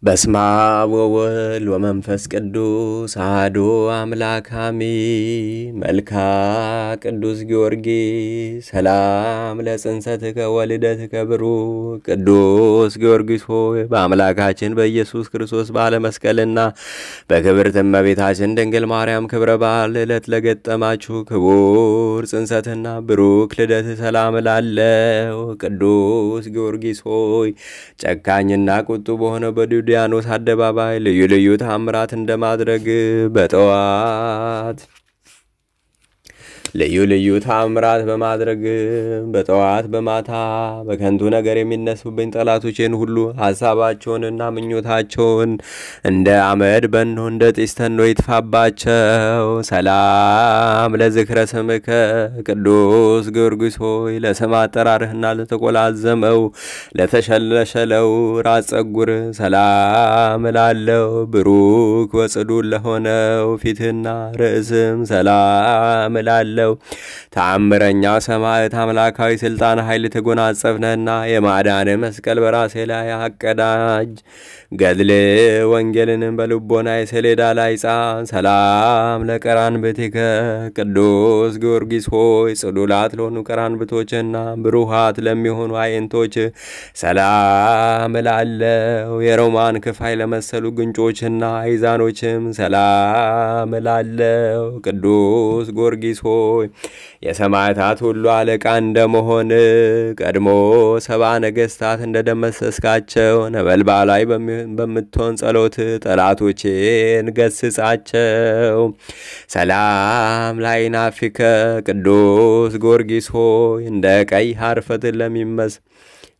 በስመ አብ ወወልድ ወመንፈስ ቅዱስ አሐዱ አምላክ አሜን። መልክዓ ቅዱስ ጊዮርጊስ ሰላም ለጽንሰትከ ወልደትከ ብሩክ ቅዱስ ጊዮርጊስ ሆይ በአምላካችን በኢየሱስ ክርስቶስ በዓለ መስቀልና በክብርት እመቤታችን ድንግል ማርያም ክብረ በዓል ዕለት ለገጠማችሁ ክቡር ጽንሰትና ብሩክ ልደት ሰላም እላለሁ። ቅዱስ ጊዮርጊስ ሆይ ጨካኝና ቁጡ በሆነ በዲያኖስ አደባባይ ልዩ ልዩ ተአምራት እንደማድረግ በጠዋት ልዩ ልዩ ተአምራት በማድረግ በጠዋት በማታ በከንቱ ነገር የሚነሱብኝ ጠላቶቼን ሁሉ ሐሳባቸውንና ምኞታቸውን እንደ አመድ በኖ እንደ ጢስ ተኖ ይጥፋባቸው። ሰላም ለዝክረ ስምከ ቅዱስ ጊዮርጊስ ሆይ ለስም አጠራርህና ለተቆላዘመው ለተሸለሸለው ራስ ጸጉር ሰላም እላለሁ። ብሩክ ወጽዱል ለሆነው ፊትና ርዕስም ሰላም እላለሁ። ተአምረኛ ሰማዕት አምላካዊ ስልጣን ኃይል ተጎናጸፍነና የማዳን መስቀል በራሴ ላይ አቀዳጅ። ገድል ወንጌልንም በልቦናዬ ሰሌዳ ላይ ጻፍ። ሰላም ለቀራንብትከ ቅዱስ ጊዮርጊስ ሆይ ጽዱላት ለሆኑ ቀራንብቶችና ብሩሃት ለሚሆኑ አይንቶች ሰላም እላለሁ። የሮማን ክፋይ ለመሰሉ ግንጮችና አይዛኖችም ሰላም እላለሁ። ቅዱስ ጊዮርጊስ ሆይ የሰማዕታት ሁሉ አለቃ እንደመሆን ቀድሞ 70 ነገስታት እንደደመሰስካቸው ነበልባላይ በምትሆን ጸሎት ጠላቶቼን ገስጻቸው። ሰላም ለዓይናፊከ ቅዱስ ጊዮርጊስ ሆይ እንደ ቀይ ሐርፈት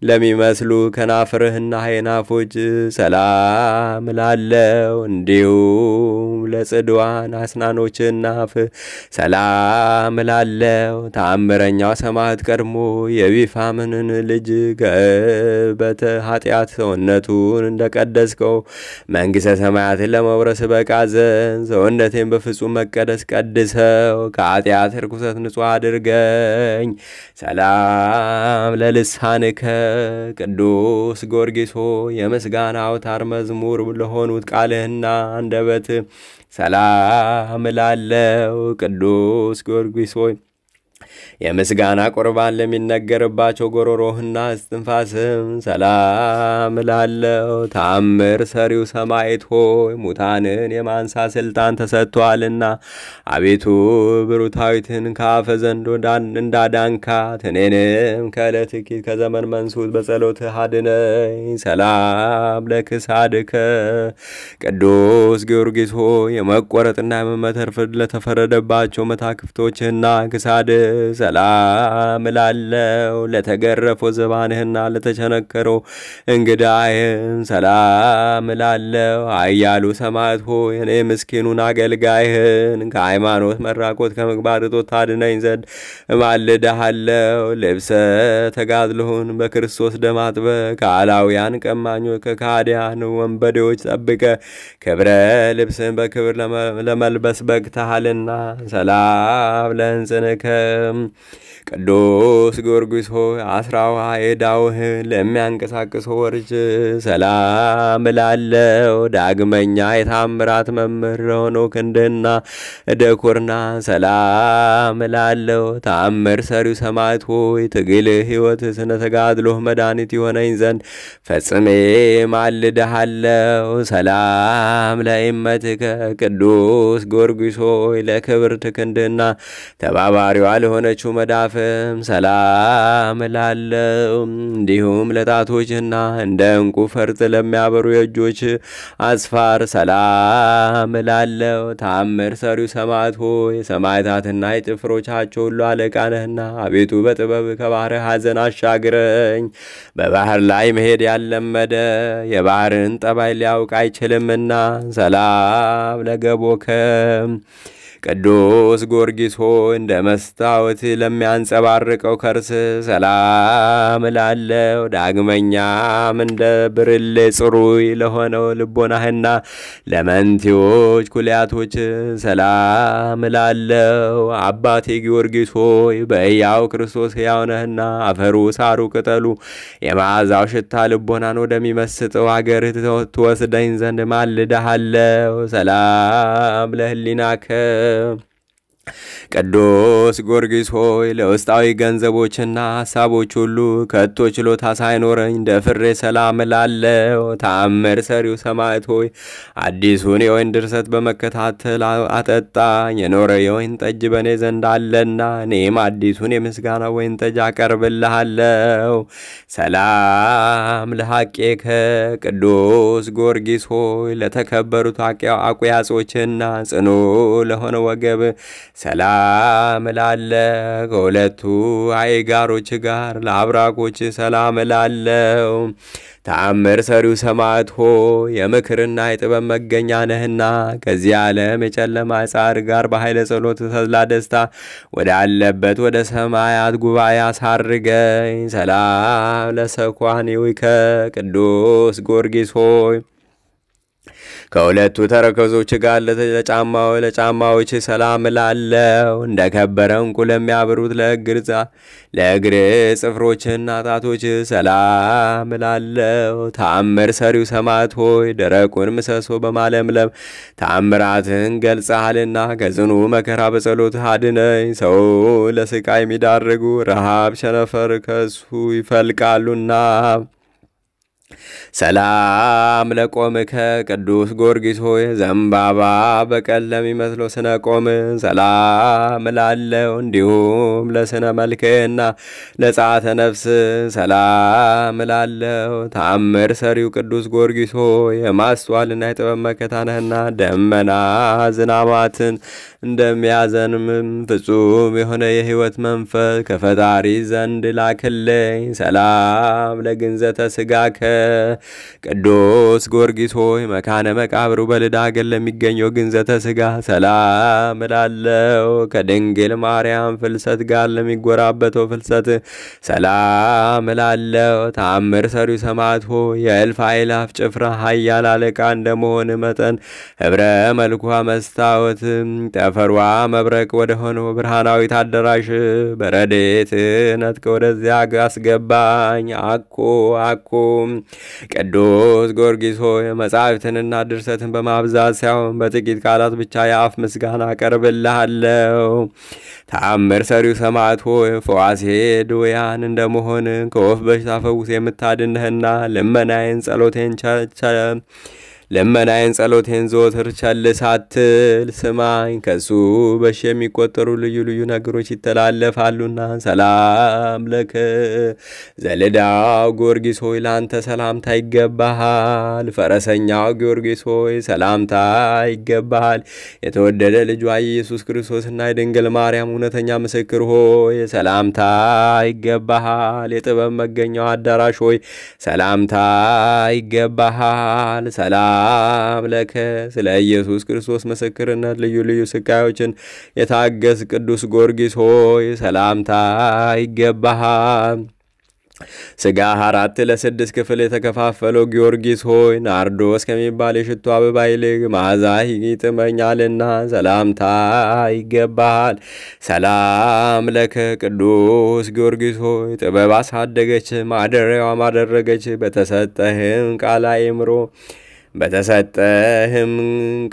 ለሚመስሉ ከናፍርህና አይናፎች ሰላም እላለሁ። እንዲሁም ለጽድዋን አስናኖችና አፍ ሰላም እላለሁ። ተአምረኛው ሰማዕት ቀድሞ የቢፋምንን ልጅ ከበተ ኃጢአት ሰውነቱን እንደቀደስከው መንግሥተ ሰማያትን ለመውረስ በቃ ዘንድ ሰውነቴን በፍጹም መቀደስ ቀድሰው ከኃጢአት ርኩሰት ንጹሕ አድርገኝ። ሰላም ለልሳንከ ቅዱስ ጊዮርጊስ ሆይ የምስጋና አውታር መዝሙር ለሆኑት ቃልህና አንደበት ሰላም እላለሁ። ቅዱስ ጊዮርጊስ ሆይ የምስጋና ቁርባን ለሚነገርባቸው ጎሮሮህና እስትንፋስም ሰላም እላለሁ። ተአምር ሰሪው ሰማዕት ሆይ ሙታንን የማንሳ ስልጣን ተሰጥቷልና አቤቱ ብሩታዊትን ከአፈ ዘንዶ እንዳዳንካት እኔንም ከዕለት ከዘመን መንሱት በጸሎትህ አድነኝ። ሰላም ለክሳድከ ቅዱስ ጊዮርጊስ ሆይ የመቆረጥና የመመተር ፍርድ ለተፈረደባቸው መታክፍቶችና ክሳድ ሰላም እላለሁ። ለተገረፈው ዘባንህና ለተቸነከረው እንግዳይህም ሰላም እላለሁ። ኃያሉ ሰማዕት ሆይ እኔ ምስኪኑን አገልጋይህን ከሃይማኖት መራቆት ከምግባር እጦት ታድነኝ ዘንድ እማልድሃለሁ። ልብሰ ተጋድሎህን በክርስቶስ ደም አጥበህ ከአላውያን ቀማኞች ከካዲያን ወንበዴዎች ጠብቀህ ክብረ ልብስን በክብር ለመልበስ በቅተሃልና ሰላም ለሕንጽንከ ቅዱስ ጊዮርጊስ ሆይ አስራዋ የዳውህን ለሚያንቀሳቅሰው ወርች ሰላም እላለሁ። ዳግመኛ የታምራት መምህር ለሆነው ክንድህና ደኮርና ሰላም እላለሁ። ተአምር ሰሪው ሰማዕት ሆይ ትግልህ ሕይወት ስነ ተጋድሎህ መድኃኒት የሆነኝ ዘንድ ፈጽሜ ማልድሃለሁ። ሰላም ለእመትከ ቅዱስ ጊዮርጊስ ሆይ ለክብርት ክንድህና ተባባሪዋ ለሆነችው መዳፍም ሰላም እላለሁ። እንዲሁም ለጣቶችና እንደ ዕንቁ ፈርጥ ለሚያበሩ የእጆች አስፋር ሰላም እላለሁ። ተአምር ሰሪው ሰማዕት ሆይ ሰማዕታትና የጭፍሮቻቸው ሁሉ አለቃ ነህና አቤቱ በጥበብ ከባህር ሐዘን አሻግረኝ። በባህር ላይ መሄድ ያለመደ የባህርን ጠባይ ሊያውቅ አይችልምና ሰላም ለገቦከ ቅዱስ ጊዮርጊስ ሆይ እንደ መስታወት ለሚያንጸባርቀው ከርስ ሰላም እላለሁ። ዳግመኛም እንደ ብርሌ ጽሩይ ለሆነው ልቦናህና ለመንቴዎች ኩልያቶች ሰላም እላለሁ። አባቴ ጊዮርጊስ ሆይ በሕያው ክርስቶስ ሕያው ነህና አፈሩ ሳሩ ቅጠሉ የመዓዛው ሽታ ልቦናን ወደሚመስጠው አገርህ ትወስደኝ ዘንድ ማልድሃለሁ። ሰላም ለህሊናከ ቅዱስ ጊዮርጊስ ሆይ ለውስጣዊ ገንዘቦችና ሐሳቦች ሁሉ ከቶ ችሎታ ሳይኖረኝ ደፍሬ ሰላም እላለሁ። ተአምር ሰሪው ሰማዕት ሆይ አዲሱን የወይን ድርሰት በመከታተል አጠጣኝ። የኖረ የወይን ጠጅ በእኔ ዘንድ አለና እኔም አዲሱን የምስጋና ወይን ጠጅ አቀርብልሃለሁ። ሰላም ለሐቄከ ቅዱስ ጊዮርጊስ ሆይ ለተከበሩት አቁያጾችና ጽኑ ለሆነ ወገብ ሰላም እላለሁ። ከሁለቱ አይጋሮች ጋር ለአብራኮች ሰላም እላለሁ። ተአምር ሰሪው ሰማዕት ሆይ የምክርና የጥበብ መገኛ ነህና ከዚህ ዓለም የጨለማ ጻር ጋር በኃይለ ጸሎት ተድላ ደስታ ወዳለበት ወደ ሰማያት ጉባኤ አሳርገኝ። ሰላም ለሰኳኒዊከ ቅዱስ ጊዮርጊስ ሆይ ከሁለቱ ተረከዞች ጋር ለጫማዎች ሰላም እላለሁ። እንደ ከበረ ዕንቁ ለሚያበሩት ለእግር ጽፍሮችና ጣቶች ሰላም እላለሁ። ተአምር ሰሪው ሰማዕት ሆይ ደረቁን ምሰሶ በማለምለም ተአምራትን ገልጸሃልና ከጽኑ መከራ በጸሎትህ አድነኝ። ሰው ለስቃይ የሚዳርጉ ረሃብ ቸነፈር ከሱ ይፈልቃሉና ሰላም ለቆምከ ቅዱስ ጊዮርጊስ ሆይ ዘንባባ በቀል ለሚመስለው ስነ ቆም ሰላም እላለሁ። እንዲሁም ለስነ መልክና ለጻተ ነፍስ ሰላም እላለሁ። ተአምር ሰሪው ቅዱስ ጊዮርጊስ ሆይ የማስተዋልና የጥበብ መከታ ነህና ደመና ዝናማትን እንደሚያዘንምም ፍጹም የሆነ የሕይወት መንፈስ ከፈጣሪ ዘንድ ላክልኝ። ሰላም ለግንዘተ ሥጋከ ቅዱስ ጊዮርጊስ ሆይ መካነ መቃብሩ በልዳ አገር ለሚገኘው ግንዘተ ሥጋ ሰላም እላለሁ። ከድንግል ማርያም ፍልሰት ጋር ለሚጎራበተው ፍልሰት ሰላም እላለሁ። ተአምር ሰሪው ሰማዕት ሆይ የእልፍ አእላፍ ጭፍራ ኃያል አለቃ እንደመሆን መጠን ኅብረ መልኳ መስታወት ጠፈሯ መብረቅ ወደ ሆነው ብርሃናዊት አዳራሽ በረድኤት ነጥቀ ወደዚያ አስገባኝ። አኮ ቅዱስ ጊዮርጊስ ሆይ መጻሕፍትንና ድርሰትን በማብዛት ሳይሆን በጥቂት ቃላት ብቻ የአፍ ምስጋና አቀርብልሃለሁ። ተአምር ሰሪው ሰማዕት ሆይ ፈዋሴ ድውያን እንደመሆን ከወፍ በሽታ ፈውስ የምታድንህና ልመናዬን ጸሎቴን ዘወትር ቸል ሳትል ስማኝ። ከሱ በሺ የሚቆጠሩ ልዩ ልዩ ነገሮች ይተላለፋሉና ሰላም ለከ ዘልዳው ጊዮርጊስ ሆይ ላንተ ሰላምታ ይገባሃል። ፈረሰኛው ጊዮርጊስ ሆይ ሰላምታ ይገባሃል። የተወደደ ልጇ ኢየሱስ ክርስቶስና የድንግል ማርያም እውነተኛ ምስክር ሆይ ሰላምታ ይገባሃል። የጥበብ መገኛው አዳራሽ ሆይ ሰላምታ ይገባሃል። ሰላም ለከ ስለ ኢየሱስ ክርስቶስ ምስክርነት ልዩ ልዩ ስቃዮችን የታገስ ቅዱስ ጊዮርጊስ ሆይ ሰላምታ ይገባሃል። ስጋ 4 ለ6 ክፍል የተከፋፈለው ጊዮርጊስ ሆይ ናርዶስ ከሚባል የሽቱ አበባ ይልቅ መዓዛ ይጥመኛልና ሰላምታ ይገባሃል። ሰላም ለከ ቅዱስ ጊዮርጊስ ሆይ ጥበብ አሳደገች ማደሪያዋም አደረገች። በተሰጠህም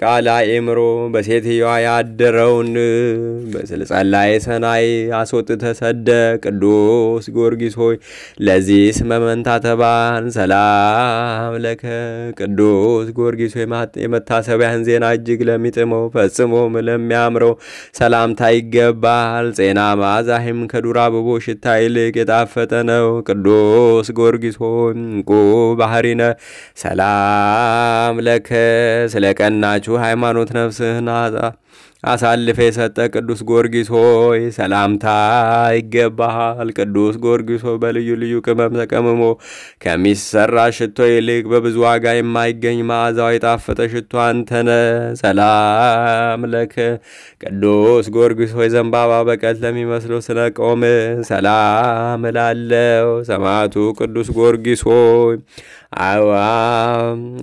ቃል አእምሮ በሴትዮዋ ያደረውን በስልጸላይ ሰናይ አስወጥተህ ሰደህ። ቅዱስ ጊዮርጊስ ሆይ ለዚህስ መመንታተባን ሰላም ለከ ቅዱስ ጊዮርጊስ ሆይ የመታሰቢያህን ዜና እጅግ ለሚጥመው ፈጽሞም ለሚያምረው ሰላምታ ይገባል። ጼና መዓዛህም ከዱር አበቦች ሽታ ይልቅ የጣፈጠ ነው። ቅዱስ ጊዮርጊስ ሆይ እንቁ ባህሪነ ሰላም ለከ ስለ ቀናችሁ ሃይማኖት ነፍስህን አሳልፈ የሰጠ ቅዱስ ጊዮርጊስ ሆይ ሰላምታ ይገባሃል። ቅዱስ ጊዮርጊስ ሆይ በልዩ ልዩ ቅመም ተቀምሞ ከሚሰራ ሽቶ ይልቅ በብዙ ዋጋ የማይገኝ መዓዛው የጣፈጠ ሽቶ አንተነ። ሰላም ለከ ቅዱስ ጊዮርጊስ ሆይ ዘንባባ በቀል ለሚመስለው ስለቆም ሰላም እላለው። ሰማዕቱ ቅዱስ ጊዮርጊስ ሆይ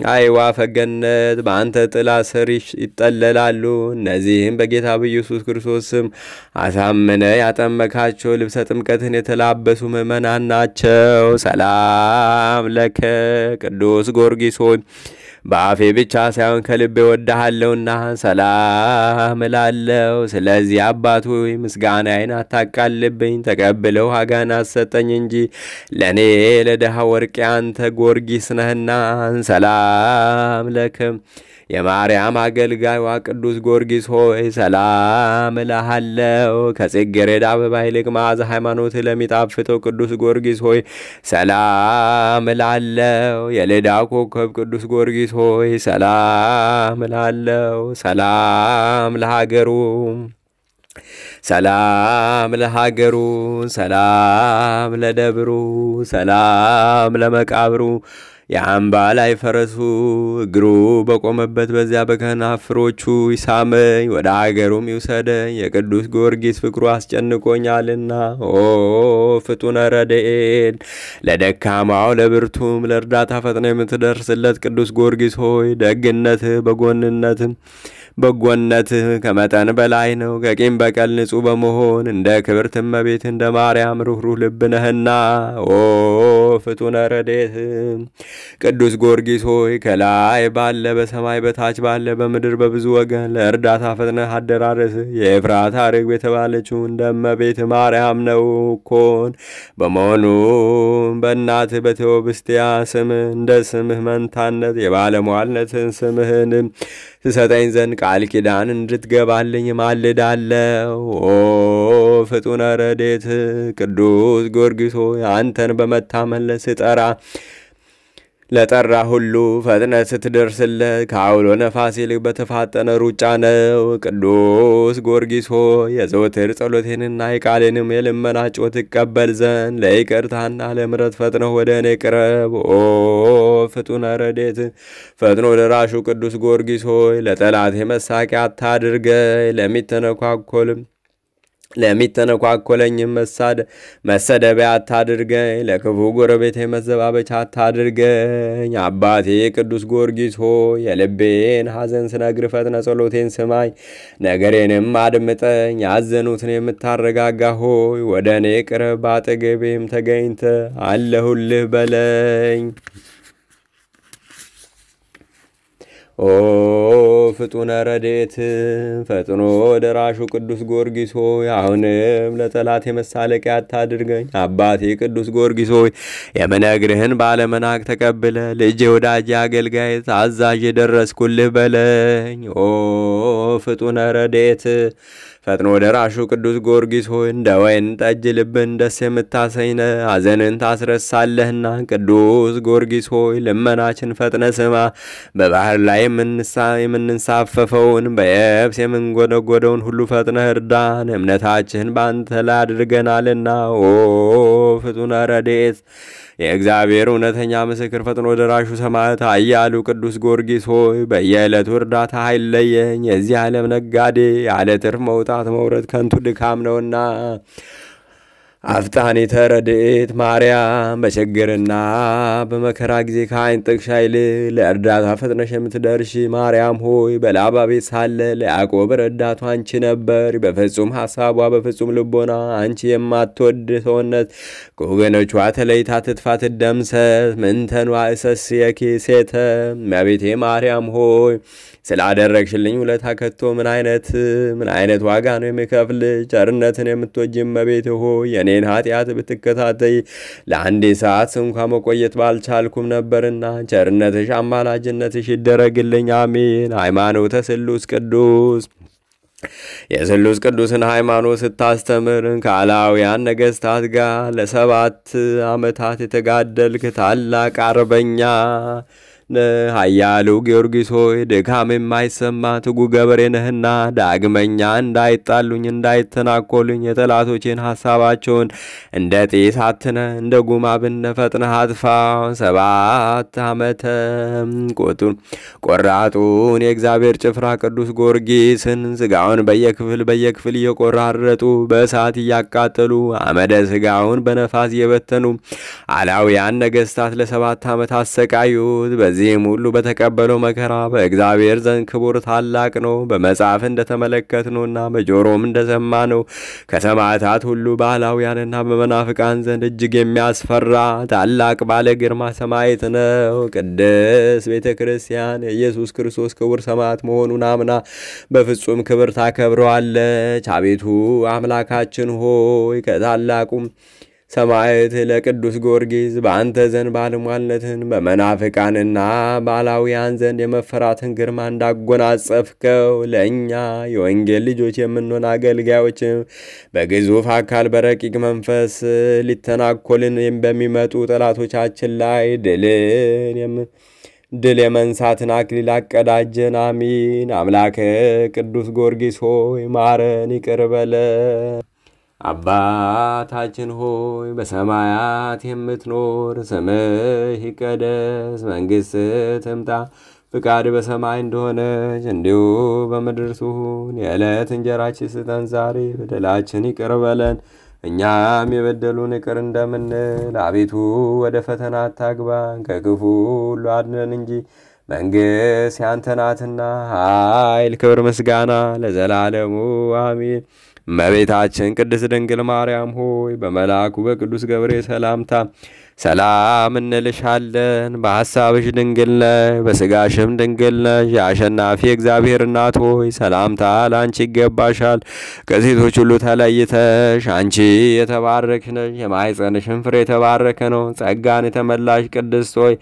አዕዋፈ ገነት በአንተ ጥላ ስር ይጠለላሉ። እነዚህም በጌታ በኢየሱስ ክርስቶስ ስም አሳምነ ያጠመካቸው ልብሰ ጥምቀትን የተላበሱ ምእመናን ናቸው። ሰላም ለከ ቅዱስ ጊዮርጊስ ሆይ በአፌ ብቻ ሳይሆን ከልቤ ወድሃለሁና ሰላም እላለሁ። ስለዚህ አባት ሆይ ምስጋናዬን አታቃልብኝ፣ ተቀብለው ዋጋን አሰጠኝ እንጂ ለእኔ ለድሃ ወርቄ አንተ ጊዮርጊስ ነህና። ሰላም ለከም የማርያም አገልጋይዋ ቅዱስ ጊዮርጊስ ሆይ ሰላም እልሃለሁ። ከጽጌረዳ አበባ ይልቅ መዓዛ ሃይማኖት ለሚጣፍጠው ቅዱስ ጊዮርጊስ ሆይ ሰላም እላለሁ። የልዳ ኮከብ ቅዱስ ጊዮርጊስ ሆይ ሰላም እላለሁ። ሰላም ለሀገሩ ሰላም ለሀገሩ ሰላም ለደብሩ ሰላም ለመቃብሩ የአምባ ላይ ፈረሱ እግሩ በቆመበት በዚያ በከናፍሮቹ ይሳመኝ ወደ አገሩም ይውሰደኝ። የቅዱስ ጊዮርጊስ ፍቅሩ አስጨንቆኛልና። ኦ ፍጡነ ረድኤት ለደካማው ለብርቱም ለእርዳታ ፈጥነ የምትደርስለት ቅዱስ ጊዮርጊስ ሆይ ደግነትህ በጎነትህ ከመጠን በላይ ነው። ከቂም በቀል ንጹሕ በመሆን እንደ ክብርት እመቤት እንደ ማርያም ሩህሩህ ልብ ነህና። ኦ ፍጡነ ረድኤት ቅዱስ ጊዮርጊስ ሆይ ከላይ ባለ በሰማይ በታች ባለ በምድር በብዙ ወገን ለእርዳታ ፈጥነህ አደራረስ። የኤፍራታ ርግብ የተባለችው እንደ እመቤት ማርያም ነው ኮን በመሆኑም በእናትህ በቴዎብስቲያ ስም እንደ ስምህ መንታነት የባለሟልነትን ስምህንም ትሰጠኝ ዘንድ ቃል ኪዳን እንድትገባልኝ ማልዳለሁ። ኦ ፍጡነ ረድኤት ቅዱስ ጊዮርጊስ ሆይ አንተን በመታመን ለጠራ ሁሉ ፈጥነ ስትደርስለት ከአውሎ ነፋስ ይልቅ በተፋጠነ ሩጫ ነው። ቅዱስ ጊዮርጊስ ሆይ የዘወትር ጸሎቴንና የቃሌንም የልመና ጮት ትቀበል ዘንድ ለይቅርታና ለምሕረት ፈጥነህ ወደ እኔ ቅረብ። ኦ ፍጡነ ረድኤት ፈጥኖ ደራሹ ቅዱስ ጊዮርጊስ ሆይ ለጠላቴ መሳቂያ አታድርገኝ፣ ለሚተነኳኮለኝም መሰደቢያ አታድርገኝ፣ ለክፉ ጎረቤቴ መዘባበቻ አታድርገኝ። አባቴ ቅዱስ ጊዮርጊስ ሆይ የልቤን ሐዘን ስነግር ፈጥነ ጸሎቴን ስማኝ፣ ነገሬንም አድምጠኝ። ያዘኑትን የምታረጋጋ ሆይ ወደ እኔ ቅረብ፣ በአጠገቤም ተገኝተ አለሁልህ በለኝ። ኦ ፍጡነ ረድኤት ፈጥኖ ደራሹ ቅዱስ ጊዮርጊስ ሆይ አሁንም ለጠላት የመሳለቂያ አታድርገኝ። አባቴ ቅዱስ ጊዮርጊስ ሆይ የምነግርህን ባለመናቅ ተቀብለ ልጄ ወዳጄ አገልጋይ ታዛዥ የደረስኩልህ በለኝ። ኦ ፍጡነ ረድኤት ፈጥኖ ደራሹ ቅዱስ ጊዮርጊስ ሆይ እንደ ወይን ጠጅ ልብን ደስ የምታሰኝነ ሐዘንን ታስረሳለህና ቅዱስ ጊዮርጊስ ሆይ ልመናችን ፈጥነ ስማ። በባህር ላይ የምንሳፈፈውን በየብስ የምንጎደጎደውን ሁሉ ፈጥነ እርዳን፣ እምነታችን በአንተ ላይ አድርገናልና። ኦ ፍጡነ ረድኤት የእግዚአብሔር እውነተኛ ምስክር ፈጥኖ ደራሹ ሰማዕት ኃያሉ ቅዱስ ጊዮርጊስ ሆይ በየዕለቱ እርዳታ አይለየኝ። የዚህ ዓለም ነጋዴ ያለ ትርፍ መውጣት መውረድ ከንቱ ድካም ነውና። አፍጣኒተ ረድኤት ማርያም በችግርና በመከራ ጊዜ ከዓይን ጥቅሻ ይልቅ ለእርዳታ ፈጥነሽ የምትደርሺ ማርያም ሆይ በላባ ቤት ሳለ ለያዕቆብ ረዳቱ አንቺ ነበር። በፍጹም ሐሳቧ በፍጹም ልቦና አንቺ የማትወድ ሰውነት ከወገኖቿ ተለይታ ትጥፋ ትደምሰስ። ምንተን ዋእሰስ የኪ ሴተ እመቤቴ ማርያም ሆይ ስላደረግሽልኝ ውለታ ከቶ ምን አይነት ዋጋ ነው የምከፍል? ቸርነትን የምትወጂ እመቤቴ ሆይ የኔን ኃጢአት ብትከታተይ ለአንዴ ሰዓት እንኳ መቆየት ባልቻልኩም ነበርና ቸርነትሽ አማላጅነትሽ ይደረግልኝ። አሜን። ሃይማኖተ ስሉስ ቅዱስ የስሉስ ቅዱስን ሃይማኖት ስታስተምር ከአላውያን ነገስታት ጋር ለ7 ዓመታት የተጋደልክ ታላቅ አርበኛ ኃያሉ ጊዮርጊስ ሆይ ድካም የማይሰማ ትጉ ገበሬ ነህና ዳግመኛ እንዳይጣሉኝ እንዳይተናኮሉኝ የጠላቶቼን ሐሳባቸውን እንደ ጢስ አትነ እንደ ጉማ ብነ ፈጥነህ አጥፋው። 7 ዓመተ ቆራጡን የእግዚአብሔር ጭፍራ ቅዱስ ጊዮርጊስን ስጋውን በየክፍል እየቆራረጡ በእሳት እያቃጠሉ አመደ ስጋውን በነፋስ እየበተኑ አላውያን ነገስታት ለ7 ዓመት አሰቃዩት። በዚህም ሁሉ በተቀበለው መከራ በእግዚአብሔር ዘንድ ክቡር ታላቅ ነው። በመጽሐፍ እንደተመለከትነውና በጆሮም እንደሰማነው ከሰማዕታት ሁሉ በአላውያንና በመናፍቃን ዘንድ እጅግ የሚያስፈራ ታላቅ ባለ ግርማ ሰማዕት ነው። ቅድስት ቤተ ክርስቲያን የኢየሱስ ክርስቶስ ክቡር ሰማዕት መሆኑን አምና በፍጹም ክብር ታከብረዋለች። አቤቱ አምላካችን ሆይ ከታላቁም ሰማዕት ለቅዱስ ጊዮርጊስ በአንተ ዘንድ ባለሟልነትን በመናፍቃንና ባላውያን ዘንድ የመፈራትን ግርማ እንዳጎናጸፍከው ለእኛ የወንጌል ልጆች የምንሆን አገልጋዮችም በግዙፍ አካል በረቂቅ መንፈስ ሊተናኮልን በሚመጡ ጠላቶቻችን ላይ ድል የመንሳትን አክሊል አቀዳጀን። አሚን። አምላከ ቅዱስ ጊዮርጊስ ሆይ ማረን፣ ይቅር በለን። አባታችን ሆይ በሰማያት የምትኖር ስምህ ይቀደስ፣ መንግሥትህ ትምጣ፣ ፍቃድ በሰማይ እንደሆነች እንዲሁ በምድር ትሁን። የዕለት እንጀራችንን ስጠን ዛሬ፣ በደላችን ይቅር በለን እኛም የበደሉን ይቅር እንደምንል። አቤቱ ወደ ፈተና አታግባን፣ ከክፉ ሁሉ አድነን እንጂ መንግሥት ያንተ ናትና ኃይል፣ ክብር፣ ምስጋና ለዘላለሙ አሜን። እመቤታችን ቅድስት ድንግል ማርያም ሆይ በመልአኩ በቅዱስ ገብርኤል ሰላምታ ሰላም እንልሻለን። በሐሳብሽ ድንግል ነሽ፣ በሥጋሽም ድንግል ነሽ። የአሸናፊ እግዚአብሔር እናት ሆይ ሰላምታ ላንቺ ይገባሻል። ከሴቶች ሁሉ ተለይተሽ አንቺ የተባረክሽ ነሽ፣ የማኅፀንሽም ፍሬ የተባረከ ነው። ጸጋን የተመላሽ ቅድስት ሆይ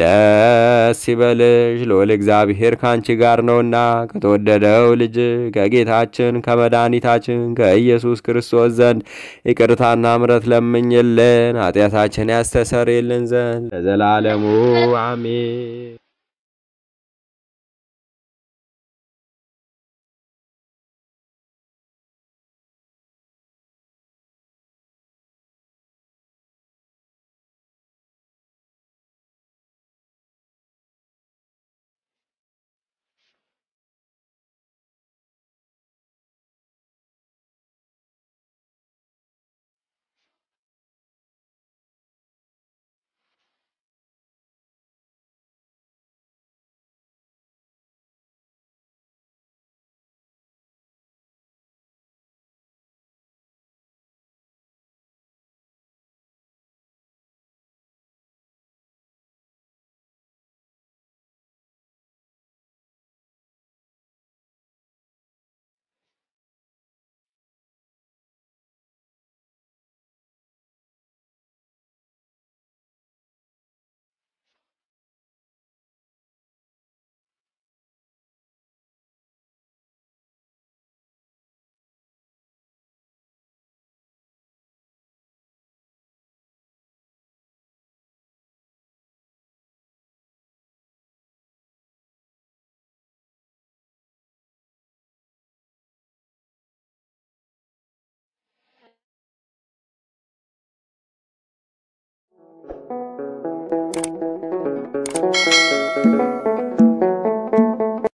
ደስ ይበልሽ፣ ልዑል እግዚአብሔር ከአንቺ ጋር ነውና ከተወደደው ልጅ ከጌታችን ከመድኃኒታችን ከኢየሱስ ክርስቶስ ዘንድ ይቅርታና ምሕረት ለምኝልን ኃጢአታችን ያስተሰርይልን ዘንድ ለዘላለሙ አሜን።